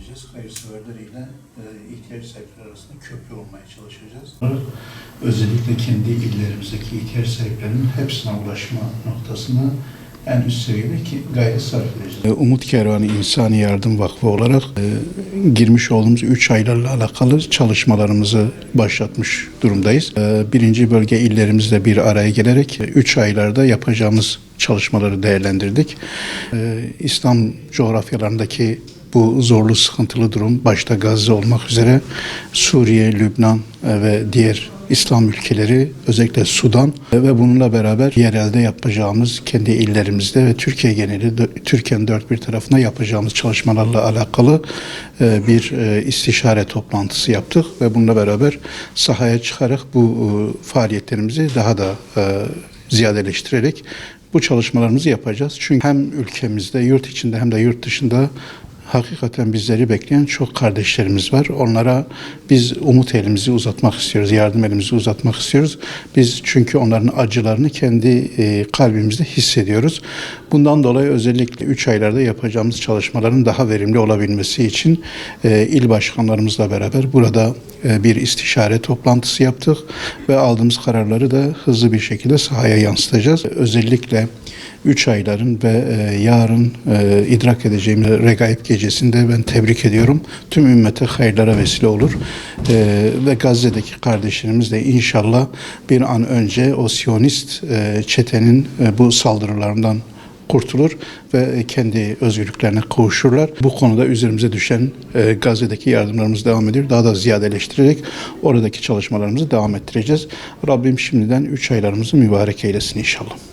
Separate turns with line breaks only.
edeceğiz. Hayırseverleriyle ihtiyaç sahipleri arasında köprü olmaya çalışacağız. Özellikle kendi illerimizdeki ihtiyaç sahiplerinin hepsine ulaşma noktasında en üst seviyedeki gayret sarf edeceğiz. Umut Kervanı İnsani Yardım Vakfı olarak girmiş olduğumuz 3 aylarla alakalı çalışmalarımızı başlatmış durumdayız. Birinci bölge illerimizle bir araya gelerek 3 aylarda yapacağımız çalışmaları değerlendirdik. İslam coğrafyalarındaki bu zorlu, sıkıntılı durum, başta Gazze olmak üzere Suriye, Lübnan ve diğer İslam ülkeleri, özellikle Sudan ve bununla beraber yerelde yapacağımız kendi illerimizde ve Türkiye geneli, Türkiye'nin dört bir tarafına yapacağımız çalışmalarla alakalı bir istişare toplantısı yaptık ve bununla beraber sahaya çıkarak bu faaliyetlerimizi daha da ziyadeleştirerek bu çalışmalarımızı yapacağız. Çünkü hem ülkemizde, yurt içinde hem de yurt dışında hakikaten bizleri bekleyen çok kardeşlerimiz var. Onlara biz umut elimizi uzatmak istiyoruz, yardım elimizi uzatmak istiyoruz. Biz çünkü onların acılarını kendi kalbimizde hissediyoruz. Bundan dolayı özellikle 3 aylarda yapacağımız çalışmaların daha verimli olabilmesi için il başkanlarımızla beraber burada bir istişare toplantısı yaptık ve aldığımız kararları da hızlı bir şekilde sahaya yansıtacağız. Özellikle 3 ayların ve yarın idrak edeceğimiz Regaib Gecesi'nde ben tebrik ediyorum. Tüm ümmete hayırlara vesile olur. Ve Gazze'deki kardeşlerimiz de inşallah bir an önce o Siyonist çetenin bu saldırılarından kurtulur ve kendi özgürlüklerine kavuşurlar. Bu konuda üzerimize düşen Gazze'deki yardımlarımız devam ediyor. Daha da ziyadeleştirerek oradaki çalışmalarımızı devam ettireceğiz. Rabbim şimdiden 3 aylarımızı mübarek eylesin inşallah.